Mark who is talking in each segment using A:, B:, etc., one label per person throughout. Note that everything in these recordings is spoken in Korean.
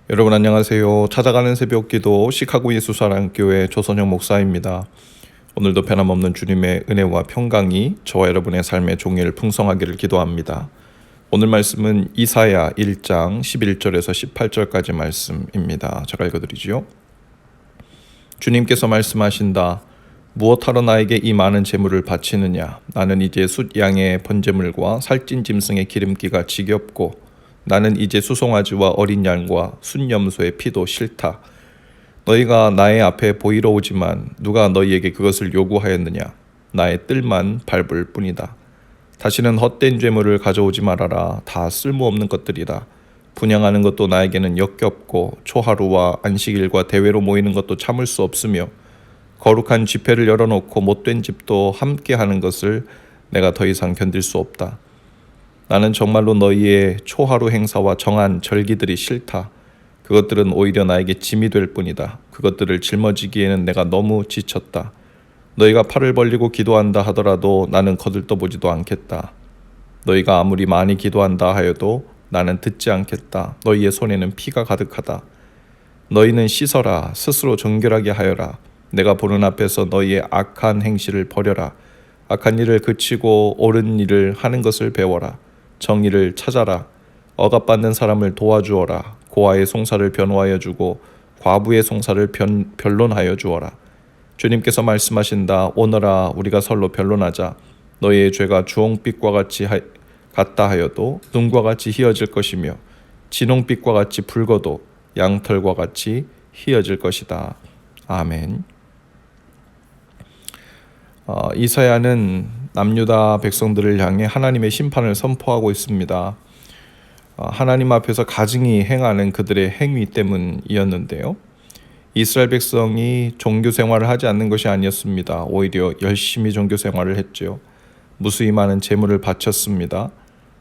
A: 여러분 안녕하세요. 찾아가는 새벽기도 시카고 예수사랑교회 조선영 목사입니다. 오늘도 변함없는 주님의 은혜와 평강이 저와 여러분의 삶의 종일 풍성하기를 기도합니다. 오늘 말씀은 이사야 1장 11절에서 18절까지 말씀입니다. 제가 읽어드리지요. 주님께서 말씀하신다. 무엇하러 나에게 이 많은 재물을 바치느냐? 나는 이제 숫양의 번제물과 살찐 짐승의 기름기가 지겹고 나는 이제 수송아지와 어린 양과 순염소의 피도 싫다. 너희가 나의 앞에 보이러 오지만 누가 너희에게 그것을 요구하였느냐? 나의 뜰만 밟을 뿐이다. 다시는 헛된 죄물을 가져오지 말아라. 다 쓸모없는 것들이다. 분향하는 것도 나에게는 역겹고 초하루와 안식일과 대회로 모이는 것도 참을 수 없으며 거룩한 집회를 열어놓고 못된 집도 함께 하는 것을 내가 더 이상 견딜 수 없다. 나는 정말로 너희의 초하루 행사와 정한 절기들이 싫다. 그것들은 오히려 나에게 짐이 될 뿐이다. 그것들을 짊어지기에는 내가 너무 지쳤다. 너희가 팔을 벌리고 기도한다 하더라도 나는 거들떠보지도 않겠다. 너희가 아무리 많이 기도한다 하여도 나는 듣지 않겠다. 너희의 손에는 피가 가득하다. 너희는 씻어라. 스스로 정결하게 하여라. 내가 보는 앞에서 너희의 악한 행실을 버려라. 악한 일을 그치고 옳은 일을 하는 것을 배워라. 정의를 찾아라. 억압받는 사람을 도와주어라. 고아의 송사를 변호하여 주고 과부의 송사를 변론하여 주어라. 주님께서 말씀하신다. 오너라 우리가 서로 변론하자. 너희의 죄가 주홍빛과 같다 하여도 눈과 같이 희어질 것이며 진홍빛과 같이 붉어도 양털과 같이 희어질 것이다. 아멘. 이사야는 남유다 백성들을 향해 하나님의 심판을 선포하고 있습니다. 하나님 앞에서 가증히 행하는 그들의 행위 때문이었는데요. 이스라엘 백성이 종교 생활을 하지 않는 것이 아니었습니다. 오히려 열심히 종교 생활을 했죠. 무수히 많은 제물을 바쳤습니다.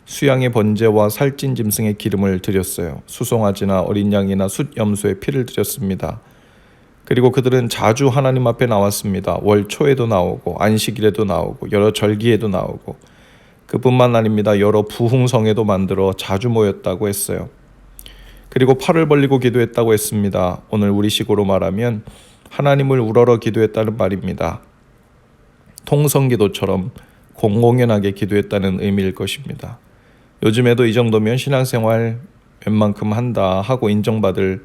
A: 수양의 번제와 살찐 짐승의 기름을 드렸어요. 수송아지나 어린 양이나 숫염소의 피를 드렸습니다. 그리고 그들은 자주 하나님 앞에 나왔습니다. 월 초에도 나오고 안식일에도 나오고 여러 절기에도 나오고 그뿐만 아닙니다. 여러 부흥성에도 만들어 자주 모였다고 했어요. 그리고 팔을 벌리고 기도했다고 했습니다. 오늘 우리식으로 말하면 하나님을 우러러 기도했다는 말입니다. 통성기도처럼 공공연하게 기도했다는 의미일 것입니다. 요즘에도 이 정도면 신앙생활 웬만큼 한다 하고 인정받을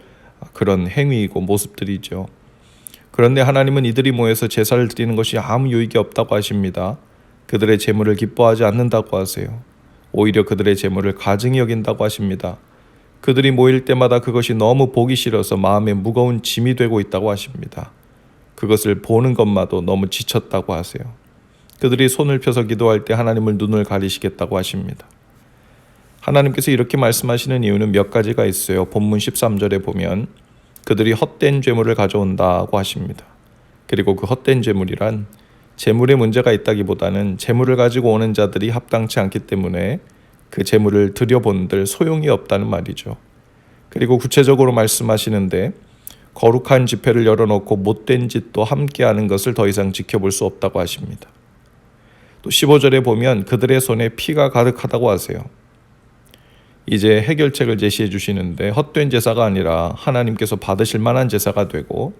A: 그런 행위이고 모습들이죠. 그런데 하나님은 이들이 모여서 제사를 드리는 것이 아무 유익이 없다고 하십니다. 그들의 제물을 기뻐하지 않는다고 하세요. 오히려 그들의 제물을 가증히 여긴다고 하십니다. 그들이 모일 때마다 그것이 너무 보기 싫어서 마음에 무거운 짐이 되고 있다고 하십니다. 그것을 보는 것마도 너무 지쳤다고 하세요. 그들이 손을 펴서 기도할 때 하나님을 눈을 가리시겠다고 하십니다. 하나님께서 이렇게 말씀하시는 이유는 몇 가지가 있어요. 본문 13절에 보면 그들이 헛된 죄물을 가져온다고 하십니다. 그리고 그 헛된 죄물이란 재물에 문제가 있다기보다는 재물을 가지고 오는 자들이 합당치 않기 때문에 그 재물을 드려본들 소용이 없다는 말이죠. 그리고 구체적으로 말씀하시는데 거룩한 집회를 열어놓고 못된 짓도 함께하는 것을 더 이상 지켜볼 수 없다고 하십니다. 또 15절에 보면 그들의 손에 피가 가득하다고 하세요. 이제 해결책을 제시해 주시는데 헛된 제사가 아니라 하나님께서 받으실 만한 제사가 되고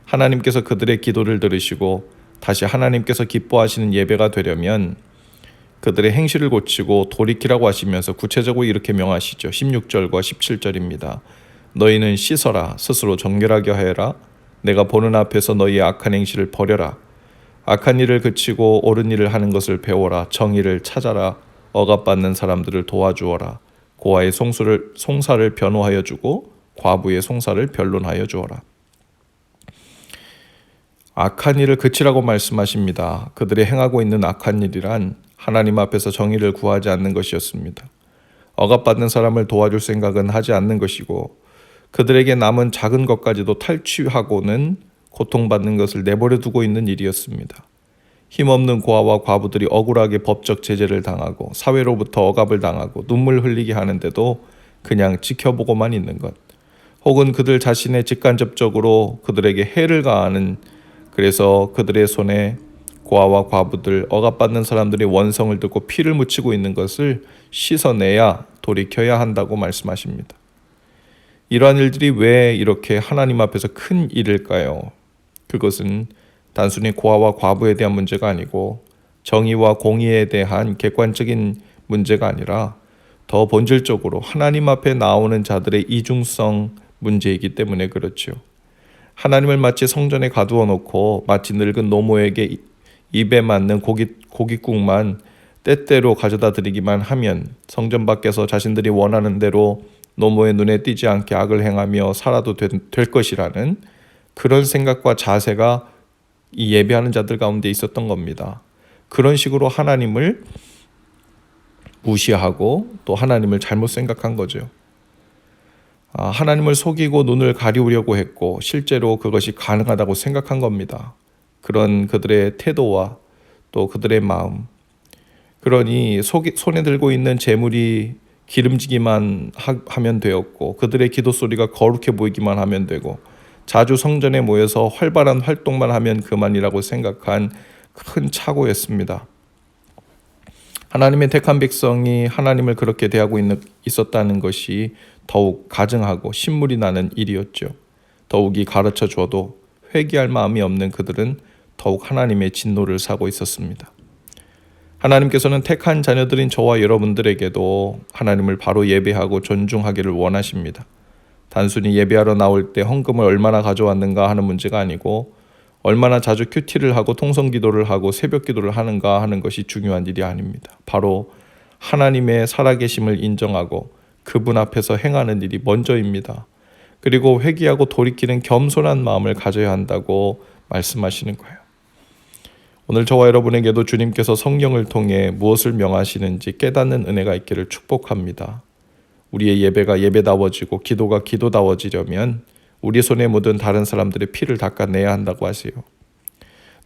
A: 하나님께서 그들의 기도를 들으시고 다시 하나님께서 기뻐하시는 예배가 되려면 그들의 행실을 고치고 돌이키라고 하시면서 구체적으로 이렇게 명하시죠. 16절과 17절입니다. 너희는 씻어라. 스스로 정결하게 하여라. 내가 보는 앞에서 너희의 악한 행실을 버려라. 악한 일을 그치고 옳은 일을 하는 것을 배워라. 정의를 찾아라. 억압받는 사람들을 도와주어라. 고아의 송사를 변호하여 주고 과부의 송사를 변론하여 주어라. 악한 일을 그치라고 말씀하십니다. 그들이 행하고 있는 악한 일이란 하나님 앞에서 정의를 구하지 않는 것이었습니다. 억압받는 사람을 도와줄 생각은 하지 않는 것이고 그들에게 남은 작은 것까지도 탈취하고는 고통받는 것을 내버려 두고 있는 일이었습니다. 힘없는 고아와 과부들이 억울하게 법적 제재를 당하고 사회로부터 억압을 당하고 눈물 흘리게 하는데도 그냥 지켜보고만 있는 것. 혹은 그들 자신의 직간접적으로 그들에게 해를 가하는 그래서 그들의 손에 고아와 과부들, 억압받는 사람들이 원성을 듣고 피를 묻히고 있는 것을 씻어내야 돌이켜야 한다고 말씀하십니다. 이러한 일들이 왜 이렇게 하나님 앞에서 큰 일일까요? 그것은 단순히 고아와 과부에 대한 문제가 아니고 정의와 공의에 대한 객관적인 문제가 아니라 더 본질적으로 하나님 앞에 나오는 자들의 이중성 문제이기 때문에 그렇죠. 하나님을 마치 성전에 가두어 놓고 마치 늙은 노모에게 입에 맞는 고깃국만 때때로 가져다 드리기만 하면 성전 밖에서 자신들이 원하는 대로 노모의 눈에 띄지 않게 악을 행하며 살아도 될 것이라는 그런 생각과 자세가 이 예배하는 자들 가운데 있었던 겁니다. 그런 식으로 하나님을 무시하고 또 하나님을 잘못 생각한 거죠. 하나님을 속이고 눈을 가리우려고 했고 실제로 그것이 가능하다고 생각한 겁니다. 그런 그들의 태도와 또 그들의 마음. 그러니 손에 들고 있는 재물이 기름지기만 하면 되었고 그들의 기도 소리가 거룩해 보이기만 하면 되고 자주 성전에 모여서 활발한 활동만 하면 그만이라고 생각한 큰 착오였습니다. 하나님의 택한 백성이 하나님을 그렇게 대하고 있었다는 것이 더욱 가증하고 신물이 나는 일이었죠. 더욱이 가르쳐 줘도 회개할 마음이 없는 그들은 더욱 하나님의 진노를 사고 있었습니다. 하나님께서는 택한 자녀들인 저와 여러분들에게도 하나님을 바로 예배하고 존중하기를 원하십니다. 단순히 예배하러 나올 때 헌금을 얼마나 가져왔는가 하는 문제가 아니고 얼마나 자주 큐티를 하고 통성기도를 하고 새벽기도를 하는가 하는 것이 중요한 일이 아닙니다. 바로 하나님의 살아계심을 인정하고 그분 앞에서 행하는 일이 먼저입니다. 그리고 회개하고 돌이키는 겸손한 마음을 가져야 한다고 말씀하시는 거예요. 오늘 저와 여러분에게도 주님께서 성령을 통해 무엇을 명하시는지 깨닫는 은혜가 있기를 축복합니다. 우리의 예배가 예배다워지고 기도가 기도다워지려면 우리 손에 묻은 다른 사람들의 피를 닦아내야 한다고 하세요.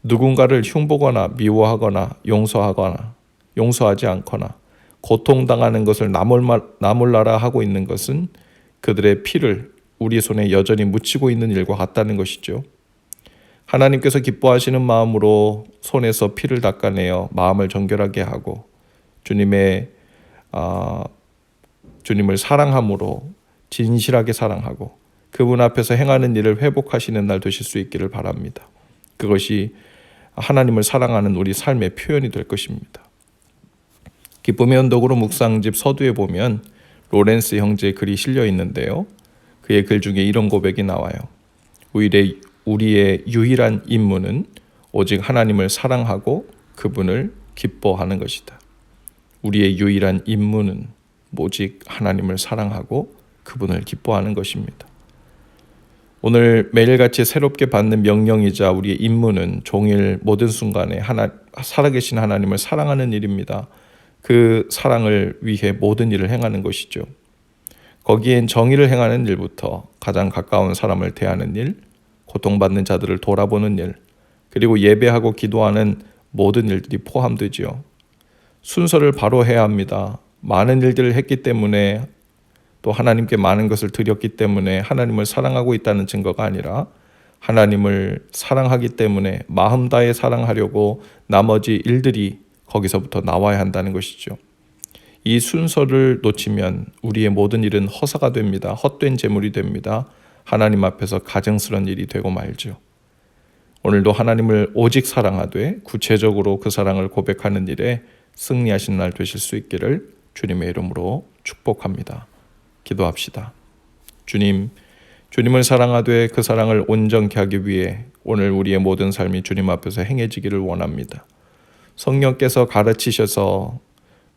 A: 누군가를 흉보거나 미워하거나 용서하지 않거나 고통당하는 것을 나몰라라 하고 있는 것은 그들의 피를 우리 손에 여전히 묻히고 있는 일과 같다는 것이죠. 하나님께서 기뻐하시는 마음으로 손에서 피를 닦아내어 마음을 정결하게 하고 주님을 사랑함으로 진실하게 사랑하고 그분 앞에서 행하는 일을 회복하시는 날 되실 수 있기를 바랍니다. 그것이 하나님을 사랑하는 우리 삶의 표현이 될 것입니다. 기쁨의 언덕으로 묵상집 서두에 보면 로렌스 형제의 글이 실려 있는데요. 그의 글 중에 이런 고백이 나와요. 우리의 유일한 임무는 오직 하나님을 사랑하고 그분을 기뻐하는 것이다. 우리의 유일한 임무는 오직 하나님을 사랑하고 그분을 기뻐하는 것입니다. 오늘 매일같이 새롭게 받는 명령이자 우리의 임무는 종일 모든 순간에 살아계신 하나님을 사랑하는 일입니다. 그 사랑을 위해 모든 일을 행하는 것이죠. 거기엔 정의를 행하는 일부터 가장 가까운 사람을 대하는 일, 고통받는 자들을 돌아보는 일, 그리고 예배하고 기도하는 모든 일들이 포함되지요. 순서를 바로 해야 합니다. 많은 일들을 했기 때문에 또 하나님께 많은 것을 드렸기 때문에 하나님을 사랑하고 있다는 증거가 아니라 하나님을 사랑하기 때문에 마음 다해 사랑하려고 나머지 일들이 거기서부터 나와야 한다는 것이죠. 이 순서를 놓치면 우리의 모든 일은 허사가 됩니다. 헛된 재물이 됩니다. 하나님 앞에서 가증스러운 일이 되고 말죠. 오늘도 하나님을 오직 사랑하되 구체적으로 그 사랑을 고백하는 일에 승리하신 날 되실 수 있기를 주님의 이름으로 축복합니다. 기도합시다. 주님을 사랑하되 그 사랑을 온전케 하기 위해 오늘 우리의 모든 삶이 주님 앞에서 행해지기를 원합니다. 성령께서 가르치셔서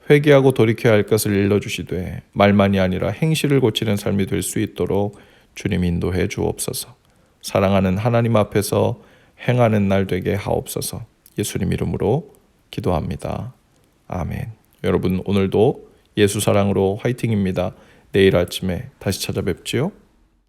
A: 회개하고 돌이켜야 할 것을 일러주시되 말만이 아니라 행실을 고치는 삶이 될 수 있도록 주님 인도해 주옵소서. 사랑하는 하나님 앞에서 행하는 날 되게 하옵소서. 예수님 이름으로 기도합니다. 아멘. 여러분 오늘도 예수 사랑으로 화이팅입니다. 내일 아침에 다시 찾아뵙지요.